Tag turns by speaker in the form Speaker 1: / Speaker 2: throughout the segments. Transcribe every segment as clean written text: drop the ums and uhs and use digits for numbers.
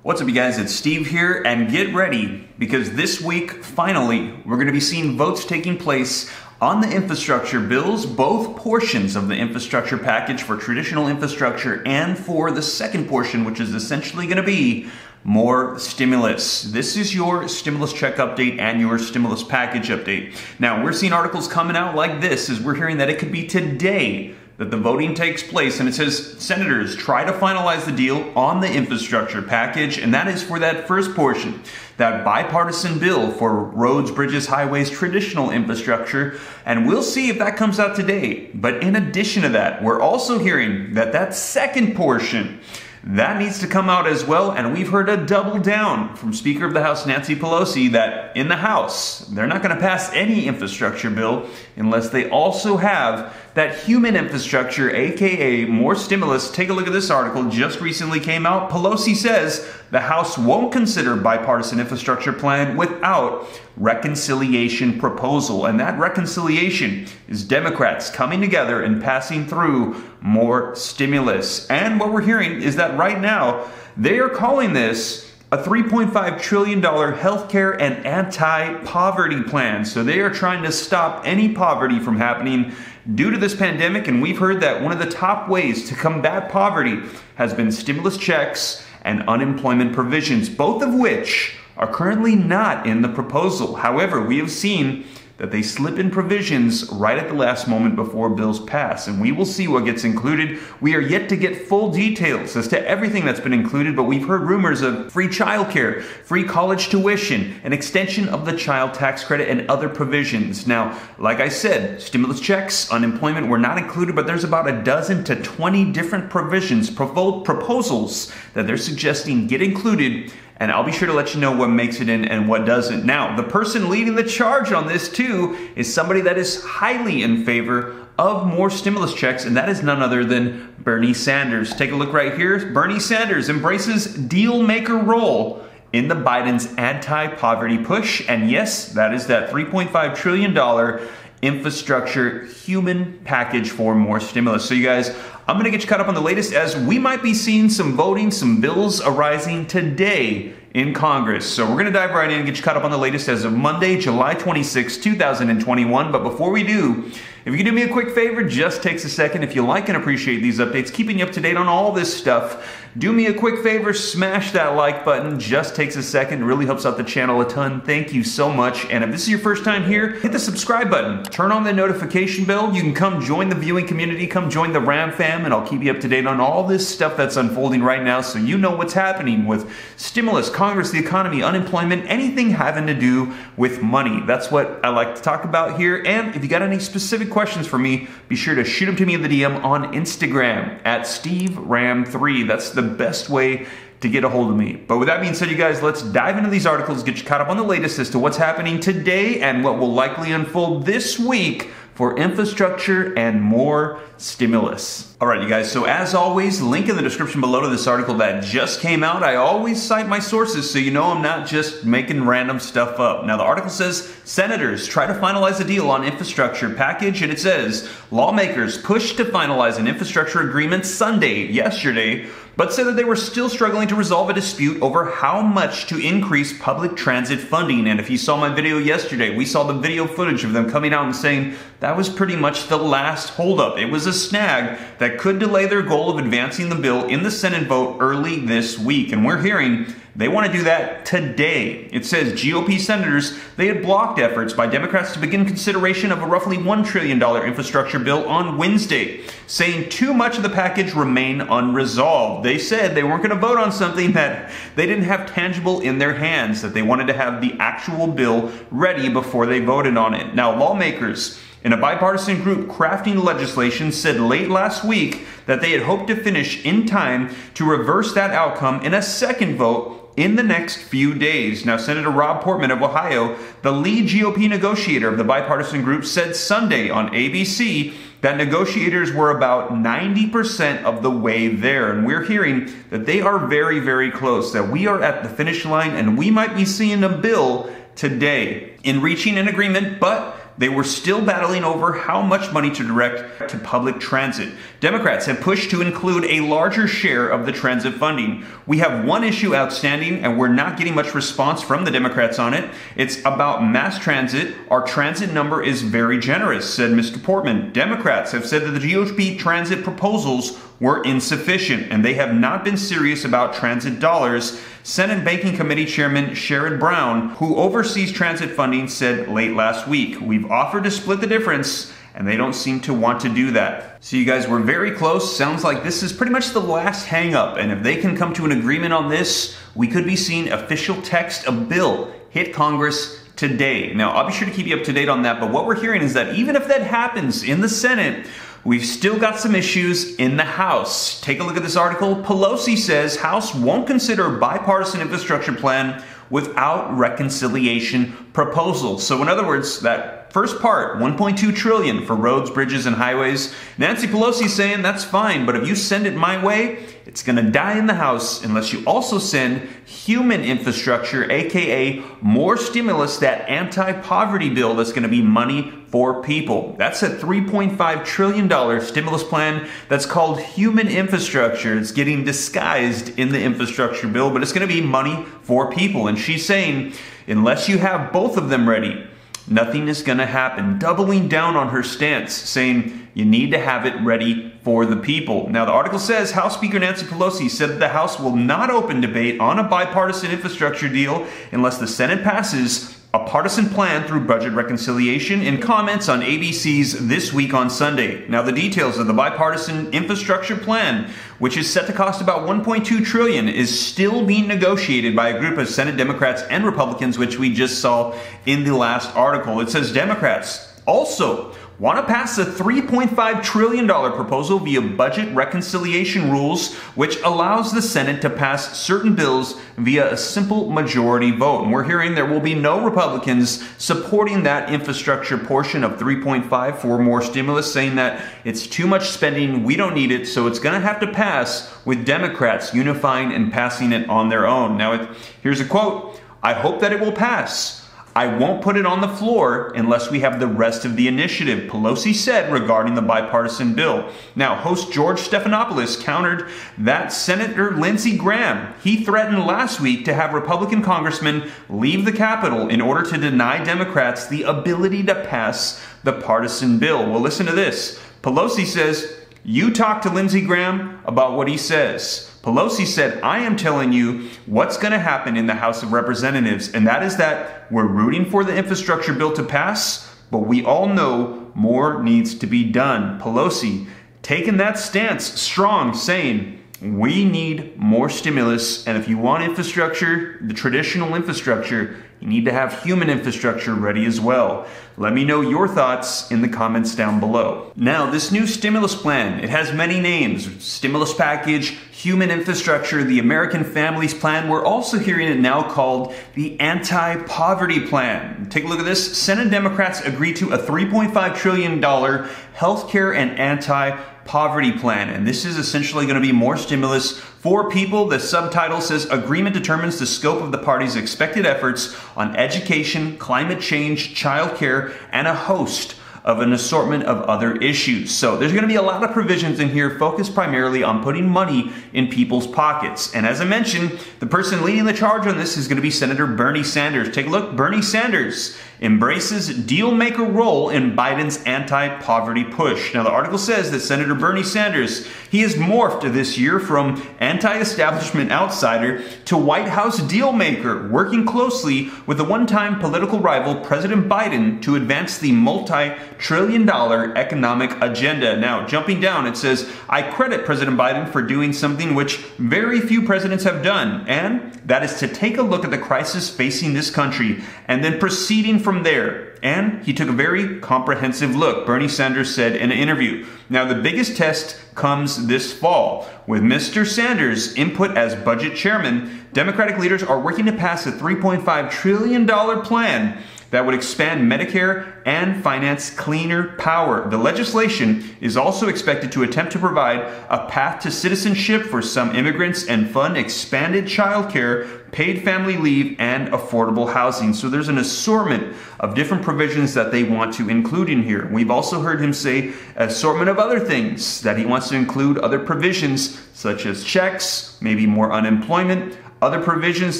Speaker 1: What's up, you guys? It's Steve here, and get ready because this week, finally, we're going to be seeing votes taking place on the infrastructure bills, both portions of the infrastructure package for traditional infrastructure and for the second portion, which is essentially going to be more stimulus. This is your stimulus check update and your stimulus package update. Now, we're seeing articles coming out like this as we're hearing that it could be today that the voting takes place, and it says senators try to finalize the deal on the infrastructure package, and that is for that first portion, that bipartisan bill for roads, bridges, highways, traditional infrastructure, and we'll see if that comes out today. But in addition to that, we're also hearing that that second portion, that needs to come out as well, and we've heard a double down from Speaker of the House Nancy Pelosi that in the House, they're not going to pass any infrastructure bill unless they also have that human infrastructure, aka more stimulus. Take a look at this article, just recently came out. Pelosi says the House won't consider bipartisan infrastructure plan without reconciliation proposal. And that reconciliation is Democrats coming together and passing through more stimulus. And what we're hearing is that right now, they are calling this a $3.5 trillion healthcare and anti-poverty plan. So they are trying to stop any poverty from happening due to this pandemic. And we've heard that one of the top ways to combat poverty has been stimulus checks and unemployment provisions, both of which are currently not in the proposal. However, we have seen that they slip in provisions right at the last moment before bills pass, and we will see what gets included. We are yet to get full details as to everything that's been included, but we've heard rumors of free childcare, free college tuition, an extension of the child tax credit, and other provisions. Now, like I said, stimulus checks, unemployment were not included, but there's about a dozen to 20 different provisions, proposals that they're suggesting get included, and I'll be sure to let you know what makes it in and what doesn't. Now, the person leading the charge on this too is somebody that is highly in favor of more stimulus checks, and that is none other than Bernie Sanders. Take a look right here. Bernie Sanders embraces deal maker role in the Biden's anti-poverty push, and yes, that is that $3.5 trillion infrastructure human package for more stimulus. So you guys, I'm going to get you caught up on the latest as we might be seeing some voting, some bills arising today in Congress. So we're going to dive right in and get you caught up on the latest as of Monday, July 26, 2021. But before we do, if you can do me a quick favor, just takes a second. If you like and appreciate these updates, keeping you up to date on all this stuff, do me a quick favor, smash that like button. Just takes a second. It really helps out the channel a ton. Thank you so much. And if this is your first time here, hit the subscribe button. Turn on the notification bell. You can come join the viewing community. Come join the Ram fam, and I'll keep you up to date on all this stuff that's unfolding right now so you know what's happening with stimulus, Congress, the economy, unemployment, anything having to do with money. That's what I like to talk about here. And if you got any specific questions for me, be sure to shoot them to me in the DM on Instagram at SteveRam3. That's the best way to get a hold of me. But with that being said, you guys, let's dive into these articles, get you caught up on the latest as to what's happening today and what will likely unfold this week for infrastructure and more stimulus. All right, you guys, so as always, link in the description below to this article that just came out. I always cite my sources so you know I'm not just making random stuff up. Now, the article says, senators try to finalize a deal on infrastructure package, and it says, lawmakers push to finalize an infrastructure agreement yesterday, but said that they were still struggling to resolve a dispute over how much to increase public transit funding. And if you saw my video yesterday, we saw the video footage of them coming out and saying that was pretty much the last holdup. It was a snag that could delay their goal of advancing the bill in the Senate vote early this week. And we're hearing they want to do that today. It says GOP senators, they had blocked efforts by Democrats to begin consideration of a roughly $1 trillion infrastructure bill on Wednesday, saying too much of the package remained unresolved. They said they weren't going to vote on something that they didn't have tangible in their hands, that they wanted to have the actual bill ready before they voted on it. Now, lawmakers in a bipartisan group crafting the legislation said late last week that they had hoped to finish in time to reverse that outcome in a second vote in the next few days. Now, Senator Rob Portman of Ohio, the lead GOP negotiator of the bipartisan group, said Sunday on ABC that negotiators were about 90% of the way there. And we're hearing that they are very, very close, that we are at the finish line and we might be seeing a bill today in reaching an agreement, but they were still battling over how much money to direct to public transit. Democrats have pushed to include a larger share of the transit funding. We have one issue outstanding, and we're not getting much response from the Democrats on it. It's about mass transit. Our transit number is very generous, said Mr. Portman. Democrats have said that the GOP transit proposals were insufficient, and they have not been serious about transit dollars. Senate Banking Committee Chairman Sherrod Brown, who oversees transit funding, said late last week, "We've offered to split the difference, and they don't seem to want to do that." So you guys were very close. Sounds like this is pretty much the last hang-up, and if they can come to an agreement on this, we could be seeing official text of bill hit Congress today. Now, I'll be sure to keep you up to date on that, but what we're hearing is that even if that happens in the Senate, we've still got some issues in the House. Take a look at this article. Pelosi says House won't consider bipartisan infrastructure plan without reconciliation proposals. So in other words, that first part, $1.2 trillion for roads, bridges, and highways, Nancy Pelosi saying that's fine, but if you send it my way, it's going to die in the House unless you also send human infrastructure, aka more stimulus, that anti-poverty bill that's going to be money for people. That's a $3.5 trillion stimulus plan that's called human infrastructure. It's getting disguised in the infrastructure bill, but it's going to be money for people. And she's saying, unless you have both of them ready, nothing is going to happen. Doubling down on her stance, saying you need to have it ready for the people. Now, the article says House Speaker Nancy Pelosi said that the House will not open debate on a bipartisan infrastructure deal unless the Senate passes a partisan plan through budget reconciliation in comments on ABC's This Week on Sunday. Now, the details of the bipartisan infrastructure plan, which is set to cost about $1.2 trillion, is still being negotiated by a group of Senate Democrats and Republicans, which we just saw in the last article. It says Democrats also want to pass a $3.5 trillion proposal via budget reconciliation rules, which allows the Senate to pass certain bills via a simple majority vote. And we're hearing there will be no Republicans supporting that infrastructure portion of 3.5 for more stimulus, saying that it's too much spending, we don't need it, so it's going to have to pass, with Democrats unifying and passing it on their own. Now, here's a quote, "I hope that it will pass. I won't put it on the floor unless we have the rest of the initiative," Pelosi said regarding the bipartisan bill. Now, host George Stephanopoulos countered that Senator Lindsey Graham, he threatened last week to have Republican congressmen leave the Capitol in order to deny Democrats the ability to pass the partisan bill. Well, listen to this. Pelosi says, "You talk to Lindsey Graham about what he says." Pelosi said, "I am telling you what's going to happen in the House of Representatives, and that is that we're rooting for the infrastructure bill to pass, but we all know more needs to be done." Pelosi taking that stance strong, saying, we need more stimulus, and if you want infrastructure, the traditional infrastructure, you need to have human infrastructure ready as well. Let me know your thoughts in the comments down below. Now, this new stimulus plan, it has many names. Stimulus package, human infrastructure, the American Families Plan. We're also hearing it now called the anti-poverty plan. Take a look at this. Senate Democrats agreed to a $3.5 trillion healthcare and anti-poverty plan. And this is essentially going to be more stimulus for people. The subtitle says, "Agreement determines the scope of the party's expected efforts on education, climate change, childcare, and a host of an assortment of other issues." So there's going to be a lot of provisions in here focused primarily on putting money in people's pockets. And as I mentioned, the person leading the charge on this is going to be Senator Bernie Sanders. Take a look. Bernie Sanders embraces deal-maker role in Biden's anti-poverty push. Now, the article says that Senator Bernie Sanders, he has morphed this year from anti-establishment outsider to White House deal-maker, working closely with the one-time political rival President Biden to advance the multi-trillion-dollar economic agenda. Now, jumping down, it says, "I credit President Biden for doing something which very few presidents have done, and that is to take a look at the crisis facing this country and then proceeding from there. And he took a very comprehensive look," Bernie Sanders said in an interview. Now, the biggest test comes this fall. With Mr. Sanders' input as budget chairman, Democratic leaders are working to pass a $3.5 trillion plan that would expand Medicare and finance cleaner power. The legislation is also expected to attempt to provide a path to citizenship for some immigrants and fund expanded childcare, paid family leave, and affordable housing. So there's an assortment of different provisions that they want to include in here. We've also heard him say an assortment of other things that he wants to include, other provisions such as checks, maybe more unemployment, other provisions.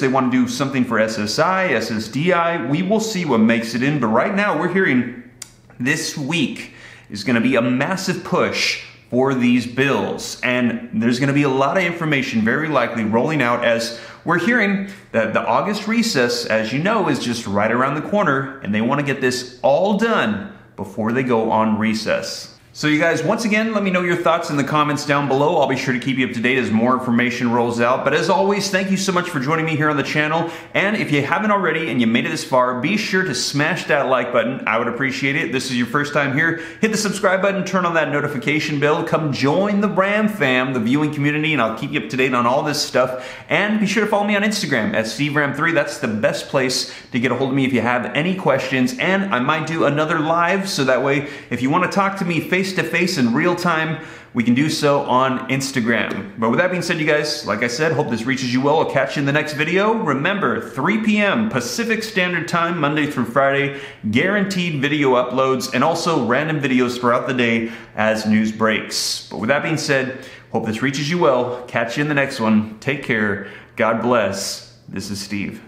Speaker 1: They want to do something for SSI, SSDI. We will see what makes it in, but right now we're hearing this week is going to be a massive push for these bills, and there's going to be a lot of information very likely rolling out as we're hearing that the August recess, as you know, is just right around the corner, and they want to get this all done before they go on recess. So you guys, once again, let me know your thoughts in the comments down below. I'll be sure to keep you up to date as more information rolls out. But as always, thank you so much for joining me here on the channel. And if you haven't already and you made it this far, be sure to smash that like button. I would appreciate it. This is your first time here. Hit the subscribe button, turn on that notification bell. Come join the Bram fam, the viewing community, and I'll keep you up to date on all this stuff. And be sure to follow me on Instagram at SteveRam3. That's the best place to get a hold of me if you have any questions. And I might do another live, so that way, if you want to talk to me face-to-face in real time, we can do so on Instagram. But with that being said, you guys, like I said, hope this reaches you well. I'll catch you in the next video. Remember, 3 p.m. Pacific Standard Time, Monday through Friday, guaranteed video uploads, and also random videos throughout the day as news breaks. But with that being said, hope this reaches you well. Catch you in the next one. Take care. God bless. This is Steve.